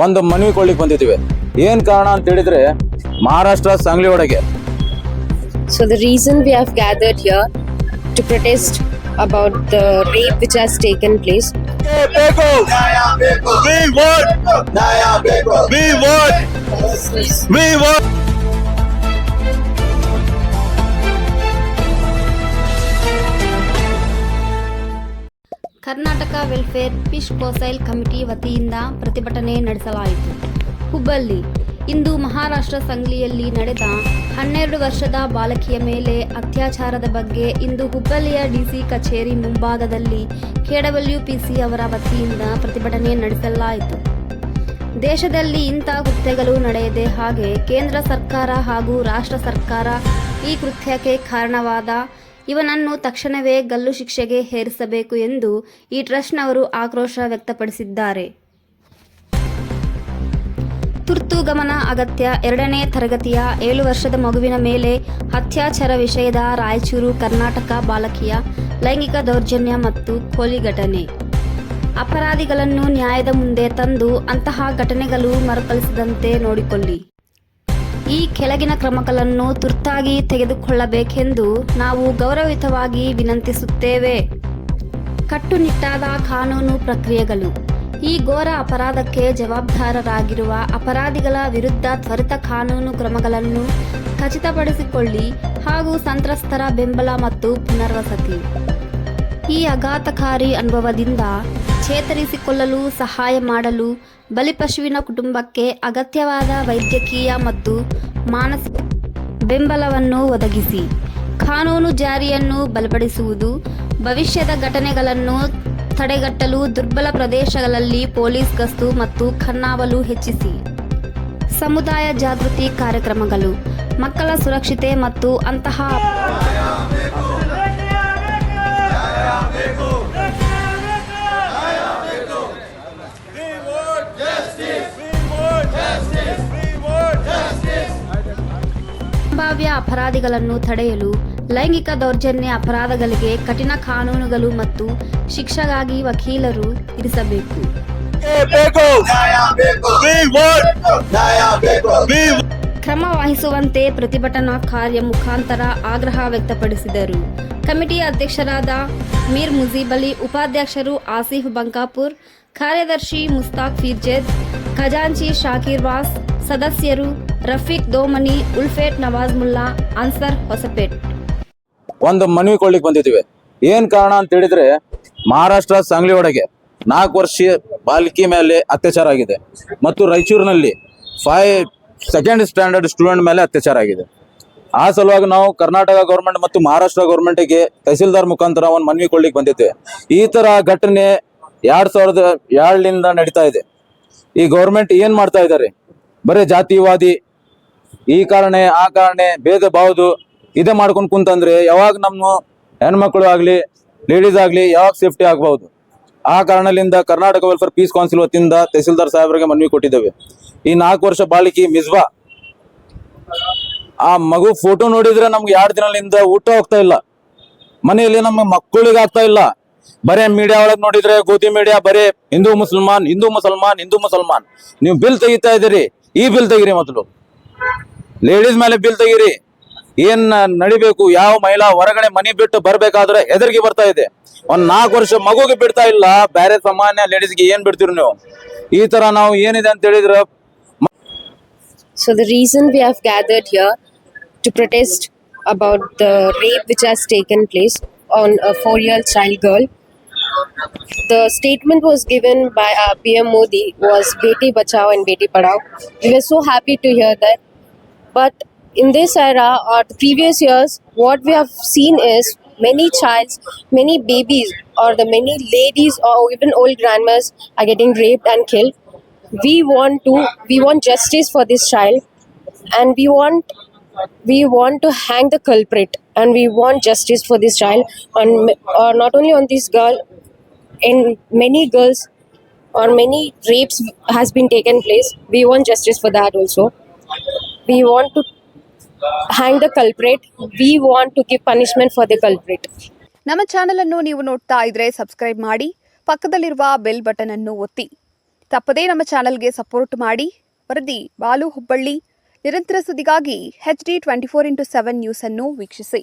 ಒಂದು ಮನವಿ ಕೊಡ್ಲಿಕ್ಕೆ ಬಂದಿದ್ದೀವಿ. ಏನ್ ಕಾರಣ ಅಂತ ಹೇಳಿದ್ರೆ ಮಹಾರಾಷ್ಟ್ರ ಸಂಗ್ಲಿ ಒಳಗೆ. So the reason we have gathered here to protest about the rape which has taken place. We want. Karnataka welfare fish ಕೊಸೈಲ್ ಕಮಿಟಿ ವತಿಯಿಂದ ಪ್ರತಿಭಟನೆ ನಡೆಸಲಾಯಿತು. ಹುಬ್ಬಳ್ಳಿ ಇಂದು ಮಹಾರಾಷ್ಟ್ರ ಸಂಗ್ಲಿಯಲ್ಲಿ ನಡೆದ 12 ವರ್ಷದ ಬಾಲಕಿಯ ಮೇಲೆ ಅತ್ಯಾಚಾರದ ಬಗ್ಗೆ ಇಂದು ಹುಬ್ಬಳ್ಳಿಯ ಡಿಸಿ ಕಚೇರಿ ಮುಂಭಾಗದಲ್ಲಿ ಕೆಡಬ್ಲ್ಯೂಪಿಸಿ ಅವರ ವತಿಯಿಂದ ಪ್ರತಿಭಟನೆ ನಡೆಸಲಾಯಿತು. ದೇಶದಲ್ಲಿ ಇಂಥ ಕೃತ್ಯಗಳು ನಡೆಯದೆ ಹಾಗೆ ಕೇಂದ್ರ ಸರ್ಕಾರ ಹಾಗೂ ರಾಷ್ಟ್ರ ಸರ್ಕಾರ ಈ ಕೃತ್ಯಕ್ಕೆ ಕಾರಣವಾದ ಇವನನ್ನು ತಕ್ಷಣವೇ ಗಲ್ಲು ಶಿಕ್ಷೆಗೆ ಹೇರಿಸಬೇಕು ಎಂದು ಈ ಟ್ರಸ್ಟ್ನವರು ಆಕ್ರೋಶ ವ್ಯಕ್ತಪಡಿಸಿದ್ದಾರೆ. ತುರ್ತು ಗಮನ ಅಗತ್ಯ. 2ನೇ ತರಗತಿಯ 7 ವರ್ಷದ ಮಗುವಿನ ಮೇಲೆ ಅತ್ಯಾಚಾರ ವಿಷಯದ ರಾಯಚೂರು ಕರ್ನಾಟಕ ಬಾಲಕಿಯ ಲೈಂಗಿಕ ದೌರ್ಜನ್ಯ ಮತ್ತು ಕೊಲೆ ಘಟನೆ. ಅಪರಾಧಿಗಳನ್ನು ನ್ಯಾಯದ ಮುಂದೆ ತಂದು ಅಂತಹ ಘಟನೆಗಳು ಮರುಕಳಿಸದಂತೆ ನೋಡಿಕೊಳ್ಳಿ. ಈ ಕೆಳಗಿನ ಕ್ರಮಗಳನ್ನು ತುರ್ತಾಗಿ ತೆಗೆದುಕೊಳ್ಳಬೇಕೆಂದು ನಾವು ಗೌರವಯುತವಾಗಿ ವಿನಂತಿಸುತ್ತೇವೆ. ಕಟ್ಟುನಿಟ್ಟಾದ ಕಾನೂನು ಪ್ರಕ್ರಿಯೆಗಳು. ಈ ಘೋರ ಅಪರಾಧಕ್ಕೆ ಜವಾಬ್ದಾರರಾಗಿರುವ ಅಪರಾಧಿಗಳ ವಿರುದ್ಧ ತ್ವರಿತ ಕಾನೂನು ಕ್ರಮಗಳನ್ನು ಖಚಿತಪಡಿಸಿಕೊಳ್ಳಿ ಹಾಗೂ ಸಂತ್ರಸ್ತರ ಬೆಂಬಲ ಮತ್ತು ಪುನರ್ವಸತಿ. ಈ ಆಘಾತಕಾರಿ ಅನುಭವದಿಂದ ಚೇತರಿಸಿಕೊಳ್ಳಲು ಸಹಾಯ ಮಾಡಲು ಬಲಿಪಶುವಿನ ಕುಟುಂಬಕ್ಕೆ ಅಗತ್ಯವಾದ ವೈದ್ಯಕೀಯ ಮತ್ತು ಮಾನಸಿಕ ಬೆಂಬಲವನ್ನು ಒದಗಿಸಿ. ಕಾನೂನು ಜಾರಿಯನ್ನು ಬಲಪಡಿಸುವುದು. ಭವಿಷ್ಯದ ಘಟನೆಗಳನ್ನು ತಡೆಗಟ್ಟಲು ದುರ್ಬಲ ಪ್ರದೇಶಗಳಲ್ಲಿ ಪೊಲೀಸ್ ಗಸ್ತು ಮತ್ತು ಕಣ್ಣಾವಲು ಹೆಚ್ಚಿಸಿ. ಸಮುದಾಯ ಜಾಗೃತಿ ಕಾರ್ಯಕ್ರಮಗಳು. ಮಕ್ಕಳ ಸುರಕ್ಷತೆ ಮತ್ತು ಅಂತಹ ಸಂಭಾವ್ಯ ಅಪರಾಧಿಗಳನ್ನು ತಡೆಯಲು ಲೈಂಗಿಕ ದೌರ್ಜನ್ಯ ಅಪರಾಧಗಳಿಗೆ ಕಠಿಣ ಕಾನೂನುಗಳು ಮತ್ತು ಶಿಕ್ಷೆಗಾಗಿ ವಕೀಲರು ಇರಿಸಬೇಕು. ಕ್ರಮ ವಹಿಸುವಂತೆ ಪ್ರತಿಭಟನಾ ಕಾರ್ಯ ಮುಖಾಂತರ ಆಗ್ರಹ ವ್ಯಕ್ತಪಡಿಸಿದರು. ಕಮಿಟಿ ಅಧ್ಯಕ್ಷರಾದ ಮೀರ್ ಮುಜೀಬಲಿ, ಉಪಾಧ್ಯಕ್ಷರು ಆಸಿಫ್ ಬಂಕಾಪುರ್, ಕಾರ್ಯದರ್ಶಿ ಮುಸ್ತಾಕ್ ಫಿರ್ಜೆದ್, ಖಜಾಂಚಿ ಶಾಕೀರ್ ವಾಸ್, ಸದಸ್ಯರು ರಫೀಕ್ ದೋಮನಿ, ಉಲ್ಫೇಟ್ ನವಾಜ್ ಮುಲ್ಲಾ, ಅನ್ಸರ್ ಹೊಸಪೇಟ್. ಒಂದು ಮನವಿ ಕೊಡ್ಲಿಕ್ಕೆ ಬಂದಿದ್ದೀವಿ. ಏನ್ ಕಾರಣ ಅಂತ ಹೇಳಿದ್ರೆ ಮಹಾರಾಷ್ಟ್ರ ಸಂಗ್ಲಿ ಒಳಗೆ 4 ವರ್ಷ ಬಾಲಕಿ ಮೇಲೆ ಅತ್ಯಾಚಾರ ಆಗಿದೆ ಮತ್ತು ರಾಯಚೂರಿನಲ್ಲಿ 2nd ಸ್ಟ್ಯಾಂಡರ್ಡ್ ಸ್ಟೂಡೆಂಟ್ ಮೇಲೆ ಅತ್ಯಾಚಾರ ಆಗಿದೆ. ಆ ಸಲುವಾಗಿ ನಾವು ಕರ್ನಾಟಕ ಗೌರ್ಮೆಂಟ್ ಮತ್ತು ಮಹಾರಾಷ್ಟ್ರ ಗೌರ್ಮೆಂಟ್ಗೆ ತಹಸೀಲ್ದಾರ್ ಮುಖಾಂತರ ಒಂದು ಮನವಿ ಕೊಡ್ಲಿಕ್ಕೆ ಬಂದಿದ್ದೇವೆ. ಈ ತರ ಘಟನೆ 2007 ನಡೀತಾ ಇದೆ. ಈ ಗೌರ್ಮೆಂಟ್ ಏನ್ ಮಾಡ್ತಾ ಇದ್ದಾರೆ? ಬರೀ ಜಾತಿವಾದಿ, ಈ ಕಾರಣ ಆ ಕಾರಣ ಭೇದ ಭಾವದು ಇದೇ ಮಾಡ್ಕೊಂಡು ಕುಂತಂದ್ರೆ ಯಾವಾಗ ನಮ್ಮ ಹೆಣ್ಮಕ್ಳು ಆಗ್ಲಿ ಲೇಡೀಸ್ ಆಗ್ಲಿ ಯಾವಾಗ ಸೇಫ್ಟಿ ಆಗಬಹುದು? ಆ ಕಾರಣದಿಂದ ಕರ್ನಾಟಕ ವೆಲ್ಫೇರ್ ಪೀಸ್ ಕೌನ್ಸಿಲ್ ವತಿಯಿಂದ ತಹಸೀಲ್ದಾರ್ ಸಾಹೇಬರಿಗೆ ಮನವಿ ಕೊಟ್ಟಿದ್ದೇವೆ. ಈ 4 ವರ್ಷ ಬಾಲಕಿ ಮಿಸ್ಬಾ, ಆ ಮಗು ಫೋಟೋ ನೋಡಿದ್ರೆ ನಮ್ಗೆ 2 ದಿನದಿಂದ ಊಟ ಹೋಗ್ತಾ ಇಲ್ಲ, ಮನೆಯಲ್ಲಿ ನಮ್ಮ ಮಕ್ಕಳಿಗೆ ಆಗ್ತಾ ಇಲ್ಲ. ಬರೇ ಮೀಡಿಯಾ ಒಳಗೆ ನೋಡಿದ್ರೆ ಗೋಧಿ ಮೀಡಿಯಾ ಬರೇ ಹಿಂದೂ ಮುಸಲ್ಮಾನ್ ಹಿಂದೂ ಮುಸಲ್ಮಾನ್ ಹಿಂದೂ ಮುಸಲ್ಮಾನ್. ನೀವು ಬಿಲ್ ತೆಗಿತಾ ಇದ್ದೀರಿ, ಈ ಬಿಲ್ ತೆಗಿರಿ, ಮೊದಲು ಲೇಡೀಸ್ ಮೇಲೆ ಬಿಲ್ ತೆಗಿರಿ. ಏನ್ ನಡಿಬೇಕು? ಯಾವ ಮಹಿಳಾ ಹೊರಗಡೆ ಮನಿ ಬಿಟ್ಟು ಬರ್ಬೇಕಾದ್ರೆ ಹೆದರಿಗೆ ಬರ್ತಾ ಇದೆ. ಒಂದ್ 4 ವರ್ಷ ಮಗುಗೆ ಬಿಡ್ತಾ ಇಲ್ಲ, ಬೇರೆ ಸಾಮಾನ್ಯ ಲೇಡೀಸ್ಗೆ ಏನ್ ಬಿಡ್ತೀರಿ ನೀವು? ಈ ತರ ನಾವು ಏನಿದೆ ಅಂತ ಹೇಳಿದ್ರೆ. So the reason we have gathered here to protest about the rape which has taken place on a 4-year child girl. The statement was given by PM Modi was Beti Bachao and Beti Padhao. We were so happy to hear that. But in this era or the previous years, what we have seen is many babies or the many ladies or even old grandmas are getting raped and killed. We want justice for this child, and we want to hang the culprit, and we want justice for this child on not only on this girl. In many girls or many rapes has been taken place. We want justice for that also. We want to hang the culprit. We want to give punishment for the culprit. ನಮ್ಮ channel ಅನ್ನು ನೀವು ನೋಡ್ತಾ ಇದ್ರೆ subscribe ಮಾಡಿ, ಪಕ್ಕದಲ್ಲಿರುವ bell button ಅನ್ನು ಒತ್ತಿ. ತಪ್ಪದೇ ನಮ್ಮ ಚಾನಲ್ಗೆ ಸಪೋರ್ಟ್ ಮಾಡಿ. ವರದಿ ಬಾಲು ಹುಬ್ಬಳ್ಳಿ. ನಿರಂತರ ಸುದ್ದಿಗಾಗಿ HD 24x7 ನ್ಯೂಸ್ ಅನ್ನು ವೀಕ್ಷಿಸಿ.